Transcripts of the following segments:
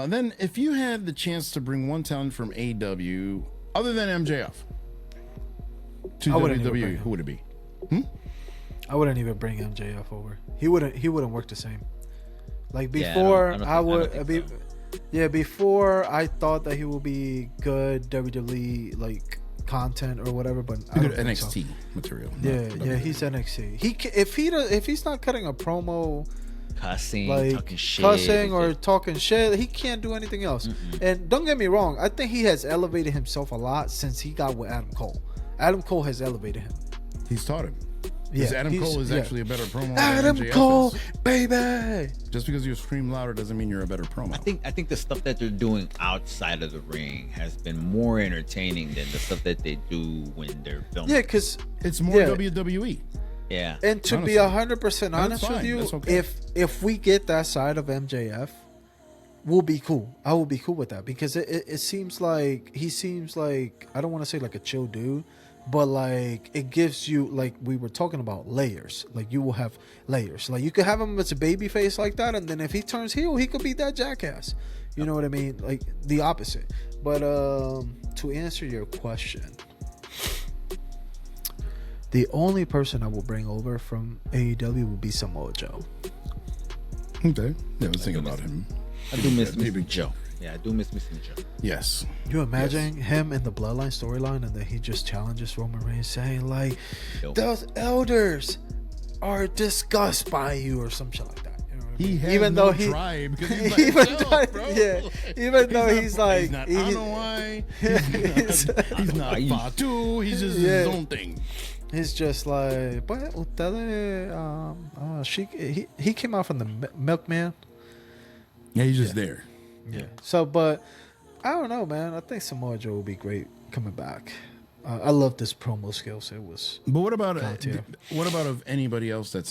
Then, if you had the chance to bring one talent from AEW other than MJF to WWE, who would it be? I wouldn't even bring MJF over. He wouldn't work the same. Like before, before I thought that he would be good WWE like content or whatever, but I good NXT material. Yeah, he's NXT. If he's not cutting a promo, cussing, like talking or talking shit, he can't do anything else. And don't get me wrong, I think he has elevated himself a lot since he got with Adam Cole. Adam Cole has elevated him. He's taught him. Yeah, Adam Cole is actually a better promo. Adam than MJF Cole, is. baby. Just because you scream louder doesn't mean you're a better promo. I think the stuff that they're doing outside of the ring has been more entertaining than the stuff that they do when they're filming. Yeah, because it's more WWE. Yeah. And to be 100% honest with you, okay. if we get that side of MJF, we'll be cool. I will be cool with that because it seems like he seems like, I don't want to say like a chill dude, but like it gives you, like we were talking about, layers. Like you will have layers. Like you could have him as a baby face like that, and then if he turns heel, he could be that jackass. You know what I mean? Like the opposite. But to answer your question, the only person I will bring over from AEW will be Samoa Joe. Okay. Yeah, I was thinking about him. I do miss Mr. Joe. Yeah, I do miss Mr. Joe. Yes. You imagine him in the Bloodline storyline, and then he just challenges Roman Reigns, saying like, "Those elders are disgusted by you," or some shit like that. You know what I mean? He has even no tribe because he's by himself, bro. Yeah, even though he's like, he's not Anoa'i, he's not Fatu, he's just his own thing. He's just like, but he came out from the Milkman. Yeah, he's just there. Yeah. So, but I don't know, man. I think Samoa Joe will be great coming back. I love this promo skills. It was. But what about of anybody else that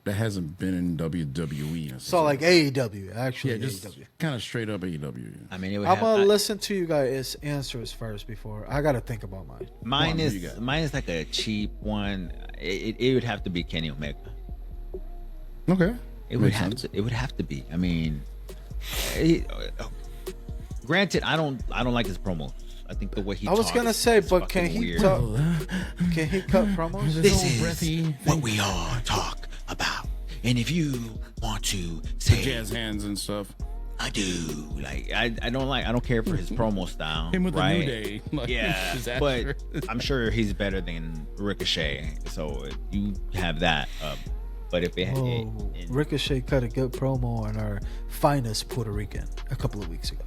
hasn't been in WWE? So like AEW, actually. Yeah, just AEW. Kind of straight up AEW. I mean, I'm gonna listen to you guys' answers first before I gotta think about mine. Mine is like a cheap one. It would have to be Kenny Omega. Okay. It would have to be. I mean, granted, I don't like his promos. I think the way he. I was gonna say, but can he cut promos? This is what we all talk about, and if you want to say the jazz hands and stuff, I do. Like I don't care for his promo style. Him with the New Day, yeah, but I'm sure he's better than Ricochet. So you have that. But if Ricochet cut a good promo on our finest Puerto Rican a couple of weeks ago.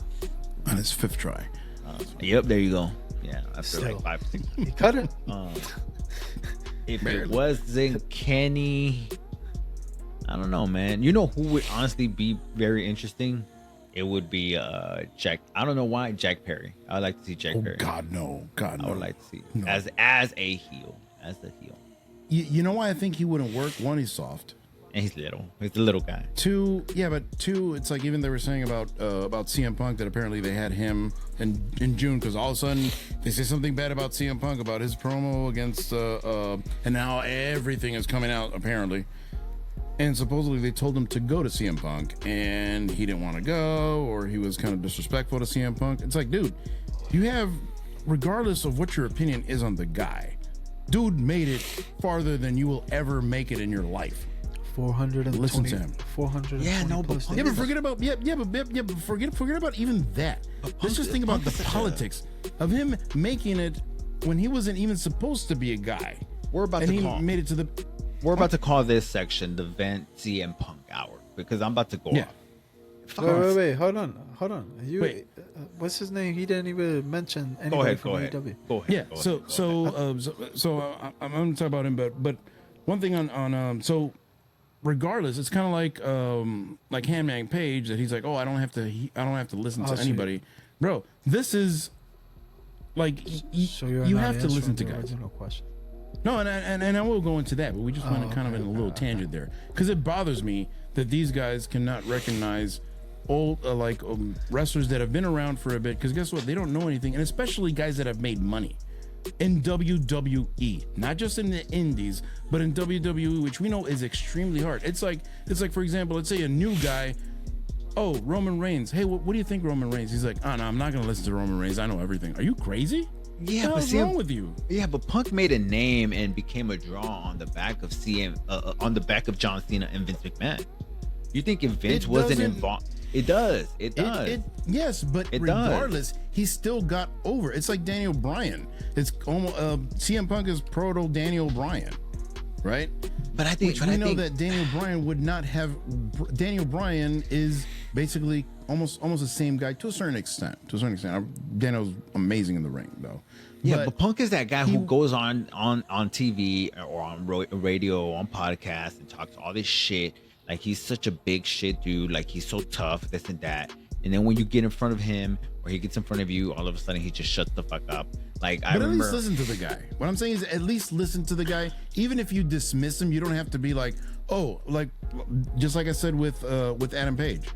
On his fifth try. Yep, there you go. Yeah, after like 5 or 6. He cut it. If it wasn't Kenny, I don't know, man. You know who would honestly be very interesting? It would be Jack. I don't know why Jack Perry. I would like to see Jack Perry. God no. I would like to see as a heel, You know why I think he wouldn't work? One, he's soft. And he's little. He's a little guy. Two, it's like even they were saying about CM Punk that apparently they had him in June because all of a sudden they say something bad about CM Punk about his promo against and now everything is coming out apparently. And supposedly they told him to go to CM Punk and he didn't want to go, or he was kind of disrespectful to CM Punk. It's like, dude, you have, regardless of what your opinion is on the guy, dude made it farther than you will ever make it in your life. 420. Listen to him. 420. Yeah, no, but but forget about forget about even that. Let's just think about the politics of him making it when he wasn't even supposed to be a guy. We're about to call this section the Vent CM Punk Hour because I'm about to go off. Wait, hold on. What's his name? He didn't even mention anybody from AEW. Go ahead. Yeah. So I'm going to talk about him, but one thing on so regardless, it's kind of like Hangman Page that he's like, oh, I don't have to listen to anybody, bro. This is like you have to listen to guys. No question. No, and I will go into that, but we just went kind of in a little tangent there because it bothers me that these guys cannot recognize old wrestlers that have been around for a bit, because guess what, they don't know anything, and especially guys that have made money in WWE, not just in the indies, but in WWE, which we know is extremely hard. It's like for example, let's say a new guy oh, Roman Reigns. Hey, what do you think, Roman Reigns? He's like, oh no, I'm not gonna listen to Roman Reigns. I know everything. Are you crazy? Yeah, but what's wrong with you? Yeah, but Punk made a name and became a draw on the back of on the back of John Cena and Vince McMahon. You think if Vince wasn't involved? It does. Yes, but regardless, he still got over. It's like Daniel Bryan. It's almost CM Punk is proto Daniel Bryan, right? But I think we know that Daniel Bryan would not have. Daniel Bryan is basically almost the same guy to a certain extent. Daniel's amazing in the ring, though. Yeah, but Punk is that guy who goes on TV or on radio, on podcasts, and talks all this shit. Like, he's such a big shit dude. Like, he's so tough, this and that. And then when you get in front of him, or he gets in front of you, all of a sudden he just shuts the fuck up. Like, I remember. At least listen to the guy. What I'm saying is, at least listen to the guy. Even if you dismiss him, you don't have to be like, oh, like, just like I said with Adam Page.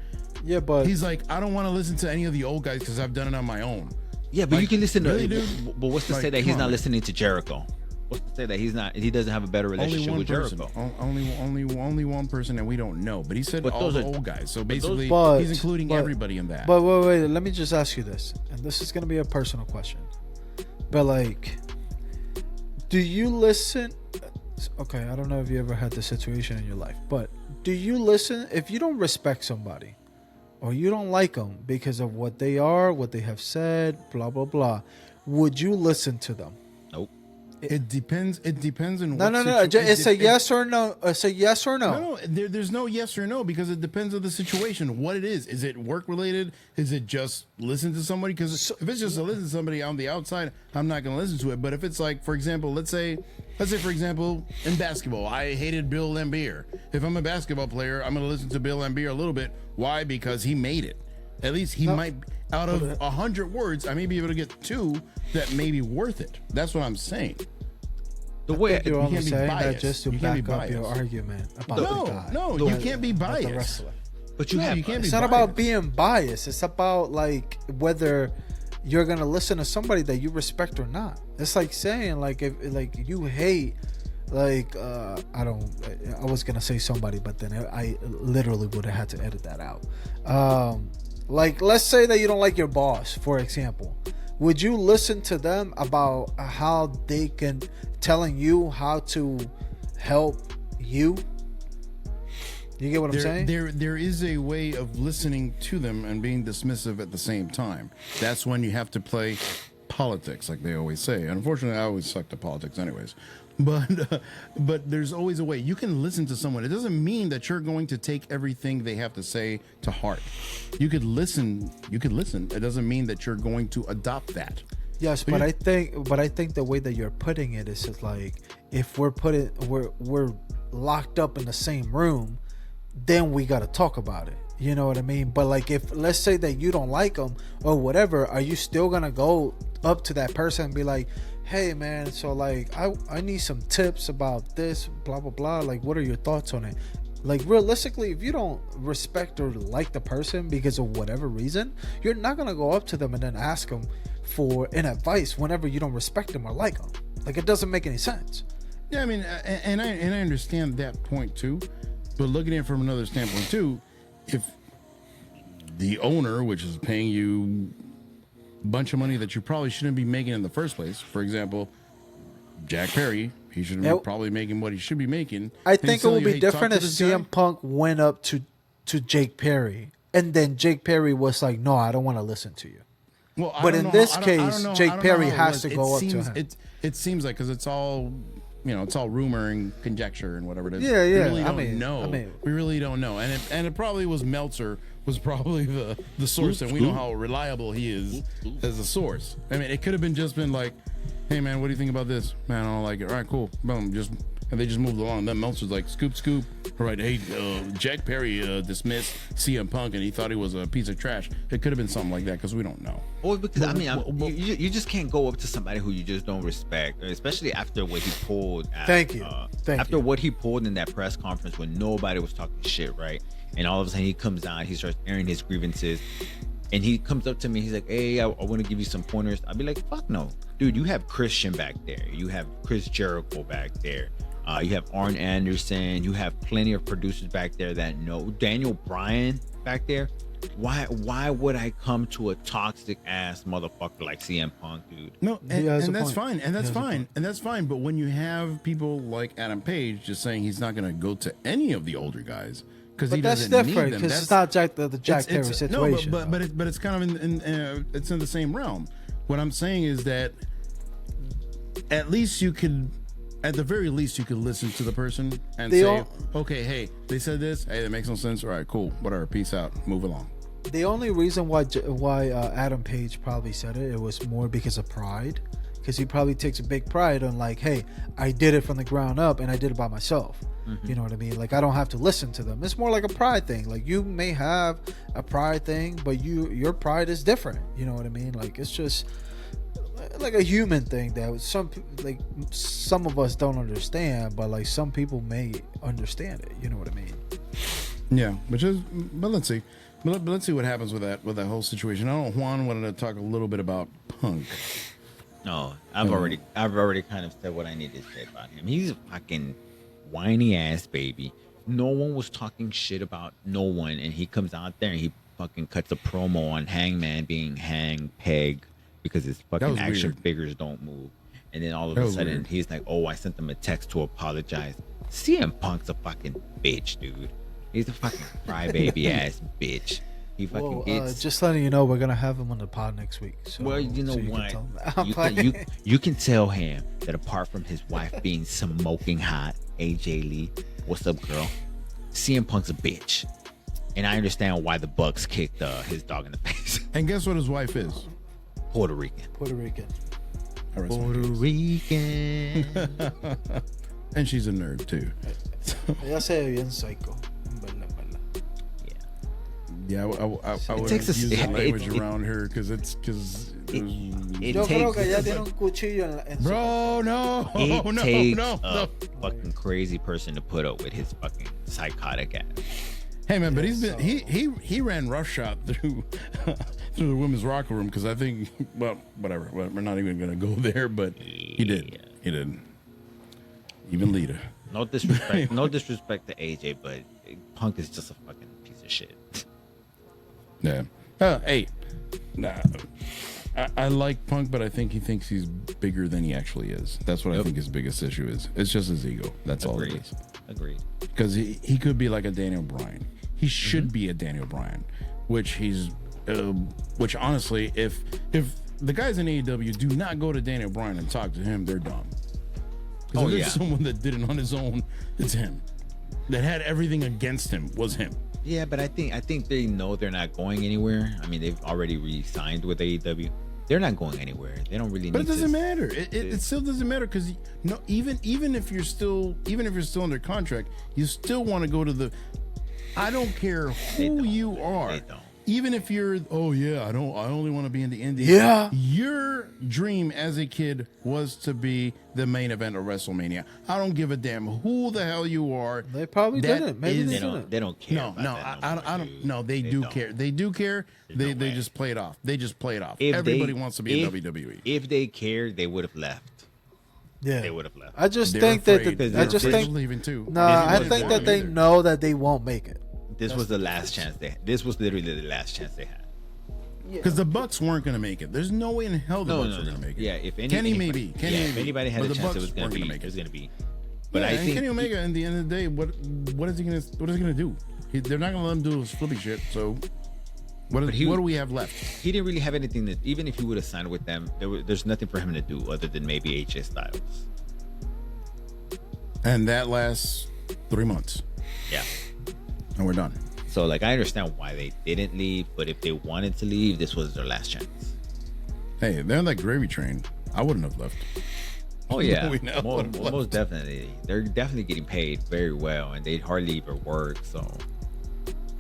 Yeah, but he's like, I don't want to listen to any of the old guys because I've done it on my own. Yeah, but you can listen to. Really, but what's to say that he's not listening to Jericho? What's to say that he doesn't have a better relationship with Jericho? Only one person, and we don't know. But he said all the old guys. So basically, he's including everybody in that. But wait. Let me just ask you this, and this is gonna be a personal question. But like, do you listen? Okay, I don't know if you ever had this situation in your life, but do you listen if you don't respect somebody, or you don't like them because of what they are, what they have said, blah blah blah? Would you listen to them? Nope. It depends. It depends on no. It's a yes or no. It's a yes or no. No. There's no yes or no because it depends on the situation. What it is. Is it work related? Is it just listen to somebody? Because if it's just to listen to somebody on the outside, I'm not going to listen to it. But if it's like, for example, let's say for example, in basketball, I hated Bill Laimbeer. If I'm a basketball player, I'm going to listen to Bill Laimbeer a little bit. Why? Because he made it. At least he might, out of 100 words, I may be able to get 2 that may be worth it. That's what I'm saying. The way you're only saying that just to back up your argument about the guy. No, you can't be biased. But you can't. It's not about being biased. It's about like whether you're gonna listen to somebody that you respect or not. It's like saying like if like you hate. Like I was gonna say somebody, but then I literally would have had to edit that out. Like, let's say that you don't like your boss, for example. Would you listen to them about how they can telling you how to help you? You get what I'm saying? There is a way of listening to them and being dismissive at the same time. That's when you have to play politics, like they always say. Unfortunately, I always suck at politics anyways. But there's always a way. You can listen to someone. It doesn't mean that you're going to take everything they have to say to heart. You could listen. It doesn't mean that you're going to adopt that. Yes, but I think the way that you're putting it is just like if we're locked up in the same room, then we got to talk about it. You know what I mean? But like if let's say that you don't like them or whatever, are you still gonna go up to that person and be like, hey man, so like I need some tips about this, blah blah blah, like what are your thoughts on it? Like realistically, if you don't respect or like the person because of whatever reason, you're not gonna go up to them and then ask them for an advice whenever you don't respect them or like them. Like it doesn't make any sense. Yeah, I mean, and I understand that point too, but looking at it from another standpoint too, if the owner, which is paying you a bunch of money that you probably shouldn't be making in the first place, for example, Jack Perry, he should be probably making what he should be making. I think it would be different if CM Punk went up to Jake Perry and then Jake Perry was like, no, I don't want to listen to you. Well, but in this case, Jake Perry has to go up to him. It seems like, because it's all, it's all rumor and conjecture and whatever it is. Yeah. We really don't know. We really don't know. And it probably was Meltzer was probably the source, and we know how reliable he is as a source. I mean, it could have just been like, hey man, what do you think about this? Man, I don't like it. All right, cool. Boom, and they just moved along. Then Meltzer's like, scoop. All right, hey, Jack Perry dismissed CM Punk, and he thought he was a piece of trash. It could have been something like that, because we don't know. Well, because you just can't go up to somebody who you just don't respect, especially after what he pulled. After what he pulled in that press conference when nobody was talking shit, right? And all of a sudden he comes out, he starts airing his grievances, and he comes up to me, he's like, hey, I want to give you some pointers. I'd be like, fuck no. Dude, you have Christian back there. You have Chris Jericho back there. You have Arn Anderson. You have plenty of producers back there that know. Daniel Bryan back there. Why would I come to a toxic ass motherfucker like CM Punk, dude? No, and, He has and a that's point. fine, and that's He has a fine, point. and that's fine. But when you have people like Adam Page just saying he's not going to go to any of the older guys because he But that's doesn't different need them, because it's not the Jack Perry situation. No, but it's kind of it's in the same realm. What I'm saying is that at least you could, at the very least, you could listen to the person and They say, all- okay, hey, they said this. Hey, that makes no sense. All right, cool, whatever. Peace out. Move along. The only reason why Adam Page probably said it was more because of pride, because he probably takes a big pride on like, hey, I did it from the ground up and I did it by myself. You know what I mean? Like I don't have to listen to them. It's more like a pride thing. Like you may have a pride thing, but your pride is different. You know what I mean? Like it's just like a human thing that some of us don't understand, but like some people may understand it. You know what I mean? Yeah, but let's see. But let's see what happens with that whole situation. I know Juan wanted to talk a little bit about Punk. No, I've already kind of said what I need to say about him. He's a fucking whiny ass baby. No one was talking shit about no one, and he comes out there and he fucking cuts a promo on Hangman being hang peg because his fucking action weird. figures don't move. And then all of That a was sudden weird. he's like, "Oh, I sent them a text to apologize." CM Punk's a fucking bitch, dude. He's a fucking crybaby ass bitch. He fucking Well, gets. just letting you know, we're gonna have him on the pod next week. So, Well, you know so can what? tell him that. I'm You playing. you can tell him that apart from his wife being smoking hot, AJ Lee, what's up, girl? CM Punk's a bitch, and I understand why the Bucks kicked his dog in the face. And guess what his wife is? Puerto Rican. Puerto Rican. I rest my Puerto case. Rican. And she's a nerd too. Ella se ve bien psycho. Yeah, I would takes use a- that language it- around her because It Yo creo que ella takes, tiene un cuchillo en su... bro, no, it no, takes no, a no. fucking crazy person to put up with his fucking psychotic ass. Hey man, but he ran roughshod through through the women's locker room because I think, well, whatever. We're not even gonna go there, but he did. He did. Even Lita. No disrespect, no disrespect to AJ, but Punk is just a fucking piece of shit. Yeah. Hey, nah, I like Punk, but I think he thinks he's bigger than he actually is. That's what I think his biggest issue is. It's just his ego. That's all it is. Agreed. Because he could be like a Daniel Bryan. He should be a Daniel Bryan, which honestly, if the guys in AEW do not go to Daniel Bryan and talk to him, they're dumb. Because if there's someone that did it on his own, it's him. That had everything against him was him. Yeah, but I think they know they're not going anywhere. I mean, they've already re-signed with AEW. They're not going anywhere. They don't really. But need it doesn't to, matter. It still doesn't matter because even if you're still under contract, you still want to go to the. I don't care who you are. They don't. Even if you're, I only want to be in the Indies. Yeah. Your dream as a kid was to be the main event of WrestleMania. I don't give a damn who the hell you are. They probably That didn't. Maybe is- they They don't. didn't. They don't care. No, about no, that I more, don't. dude. No, they They do don't. care. They do care. They no way. just play it off. They just play it off. If Everybody they- wants to be in if- WWE. If they cared, they would have left. Yeah. They would have left. I just They're think afraid. that They're I just afraid of think leaving too. nah. I This is think what that they either. know that they won't make it. This was the last chance they. This was literally the last chance they had. Because the Bucks weren't going to make it. There's no way in hell the Bucks were going to make it. Yeah, if Kenny maybe. Kenny yeah, maybe. if anybody had But a the chance, it Bucks was going weren't to be. gonna It make was it. going to be. But But I and think Kenny Omega, in the end of the day, what is he going to do? They're not going to let him do his flippy shit. So what But he- do we have left? he didn't really have anything that. Even if he would have signed with them, there's nothing for him to do other than maybe AJ Styles. And that lasts 3 months, Yeah. and we're done. So like I understand why they didn't leave, but if they wanted to leave, this was their last chance. Hey, they're on that gravy train. I wouldn't have left. Oh yeah, We know what left. most definitely. They're definitely getting paid very well, and they hardly even work. So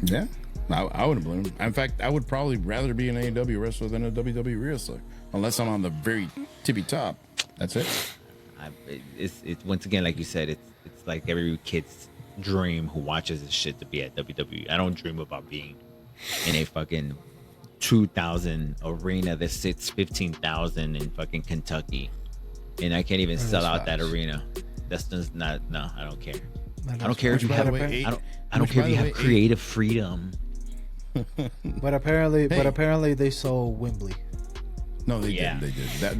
Yeah, I wouldn't blame him. In fact, I would probably rather be an AEW wrestler than a WWE wrestler, unless I'm on the very tippy top. That's it. it's once again like you said, it's like every kid's dream who watches this shit to be at WWE. I don't dream about being in a fucking 2,000 arena that sits 15,000 in fucking Kentucky, and I can't even sell out that facts. arena. That's just not. No, I don't care. Man, I don't care if you By have. the way, I don't care if you have creative freedom. But apparently they sold Wembley. No, they Yeah. didn't. They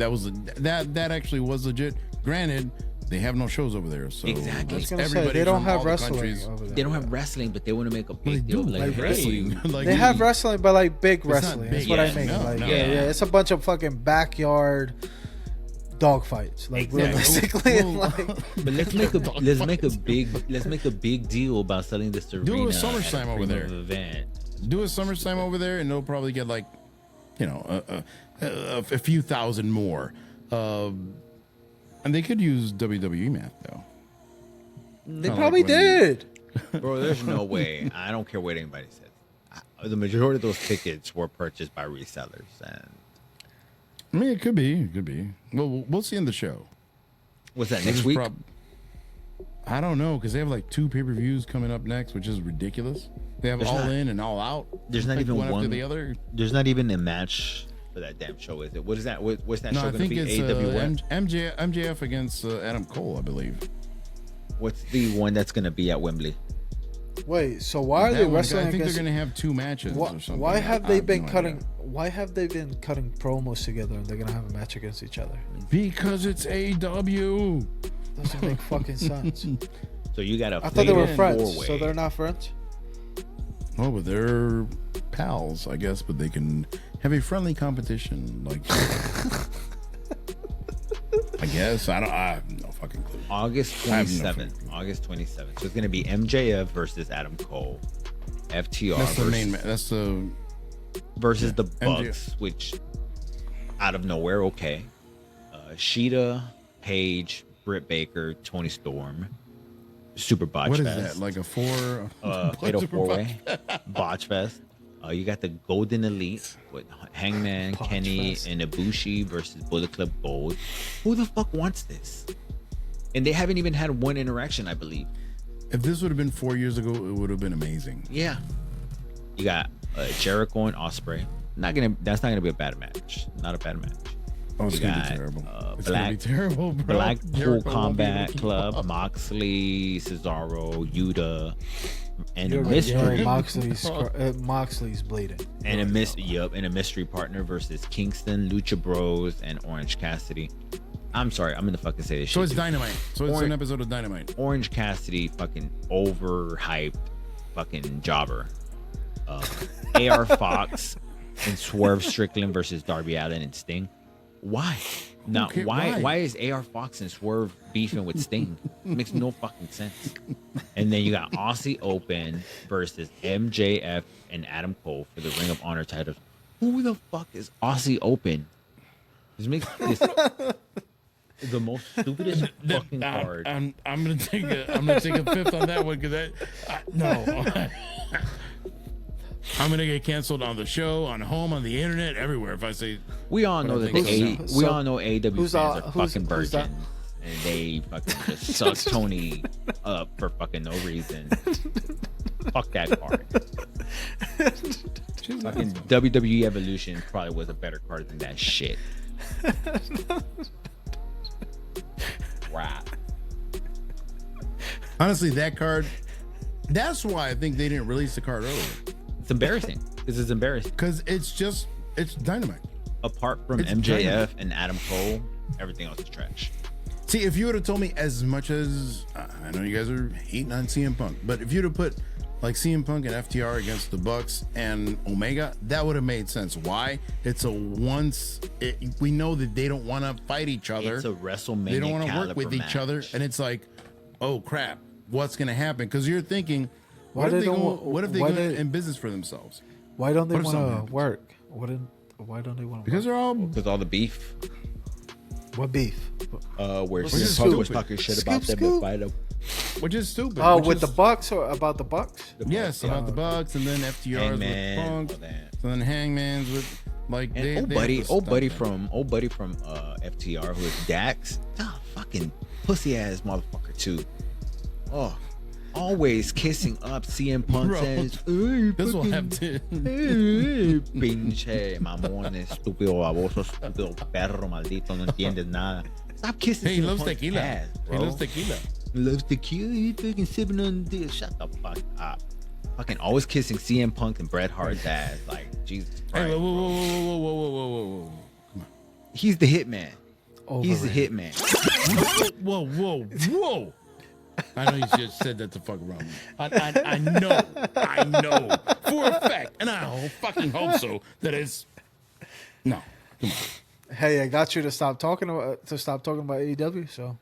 did. That actually was legit. Granted, they have no shows over there, so Exactly. I was gonna say, everybody they don't from have all the wrestling countries- over there. They don't have wrestling, but they want to make a Well, they big deal. do Like, like hey, wrestling. Like, They have wrestling, but like big not wrestling. That's big, what I yeah, mean. no, Like, no. yeah, it's a bunch of fucking backyard dog fights. Like Exactly. realistically, Well, like, But let's make a big deal about selling this arena. Do a at SummerSlam over premium there. Event. do a SummerSlam over there, and they'll probably get like, a few thousand more. And they could use WWE math though. they Kinda probably like when- did. Bro, there's no way. I don't care what anybody says. The majority of those tickets were purchased by resellers, and I mean, it could be. It could be. Well, we'll see in the show. what's that Which next is week? I don't know, because they have like 2 pay-per-views coming up next, which is ridiculous. They have There's All not- In and All Out. there's not like even one after one- the other. There's not even a match for that damn show, is it? What is that? What's that No, show I going to think be? it's AEW what? MJF against Adam Cole, I believe. What's the one that's going to be at Wembley? Wait, so why are That they one, wrestling I think against? they're going to have 2 matches or something. Why have I they been no cutting? idea. Why have they been cutting promos together and they're gonna have a match against each other? Because it's AEW. Doesn't make fucking sense. So you got a I thought they were fatal friends, four-way. so they're not friends. Oh, but they're pals, I guess. But they can have a friendly competition, like. I guess I have no fucking clue. August I have no 27th. August 27th. So it's going to be MJF versus Adam Cole. FTR That's the versus, main. That's the. versus the MJF. Bucks, which out of nowhere, okay. Sheeta, Paige, Britt Baker, Tony Storm, Super Botch What is Fest. that? Like a 4? Fatal Super 4-way, Botch Fest. You got the Golden Elite with Hangman, Botch Kenny, Fest. and Ibushi versus Bullet Club Gold. Who the fuck wants this? And they haven't even had one interaction, I believe. If this would have been 4 years ago, it would have been amazing. Yeah. You got Jericho and Osprey. That's not gonna be a bad match. Not a bad match. Oh, it's You gonna got, be terrible. It's Black- gonna be terrible, bro. Blackpool Jericho won't be able Combat to keep Club, up. Moxley, Cesaro, Yuta, and a Yo, mystery Moxley's bleeding. and a mystery partner versus Kingston, Lucha Bros, and Orange Cassidy. I'm sorry, I'm gonna fucking say this So shit. it's dude. Dynamite. So it's an episode of Dynamite. Orange Cassidy, fucking overhyped, fucking jobber. AR Fox and Swerve Strickland versus Darby Allin and Sting. Why? Now, Okay, why? why? Why is AR Fox and Swerve beefing with Sting? Makes no fucking sense. And then you got Aussie Open versus MJF and Adam Cole for the Ring of Honor titles. Who the fuck is Aussie Open? This makes this the most stupidest fucking card. I'm gonna take a fifth on that one because no. I'm gonna get canceled on the show, on home, on the internet, everywhere if I say. We all know that Who's- we so- all know AEW fans who's are who's- fucking who's that? virgins, and they fucking just suck Tony up for fucking no reason. Fuck that card. Fucking WWE Evolution probably was a better card than that shit. Wow. Honestly, that card. That's why I think they didn't release the card earlier. It's embarrassing. This is embarrassing. Because it's Dynamite. Apart from It's MJF Dynamite. and Adam Cole, everything else is trash. See, if you would have told me as much as I know you guys are hating on CM Punk, but if you'd have put like CM Punk and FTR against the Bucks and Omega, that would have made sense. Why? It's we know that they don't want to fight each other. It's a WrestleMania. They don't want to work caliber with each other, match. and it's like, oh crap, what's going to happen? Because you're thinking, Why what they if they don't go? want- What if they why go they- in business for themselves? Why don't they What if something want to happens? work? Why don't they want to? Because they're all Because all the beef. What beef? Where Which is CM Punk was stupid. talking shit Scoop, about them. scoop. Fight them. which is stupid. Oh, which with is- the Bucks or about the Bucks? Yes, about the Bucks, and then FTR's Hangman, with Punk, all that. and then Hangman's with like And they old have buddy, to stop that. old buddy from FTR, who is Dax, fucking pussy ass motherfucker too. Oh, always kissing up CM Punk Bro, says, "Ay, This will fucking- have to. ay, pinche mamón, estúpido baboso, estúpido perro maldito, no entiendes nada." Stop kissing. Hey, he CM loves Punk's tequila. ass, He bro. loves tequila. Loves tequila. You fucking sipping on this. Shut the fuck up. Fucking always kissing CM Punk and Bret Hart's ass. Like, Jesus Hey, Christ. whoa, whoa, whoa, whoa, whoa, whoa, whoa, whoa. Come on. He's the hitman. He's the Overrated. hitman. Whoa, whoa, whoa. I know you just said that to fuck around with me. I know for a fact, and I fucking hope so, that it's... No, come on. Hey, I got you to stop talking about AEW. So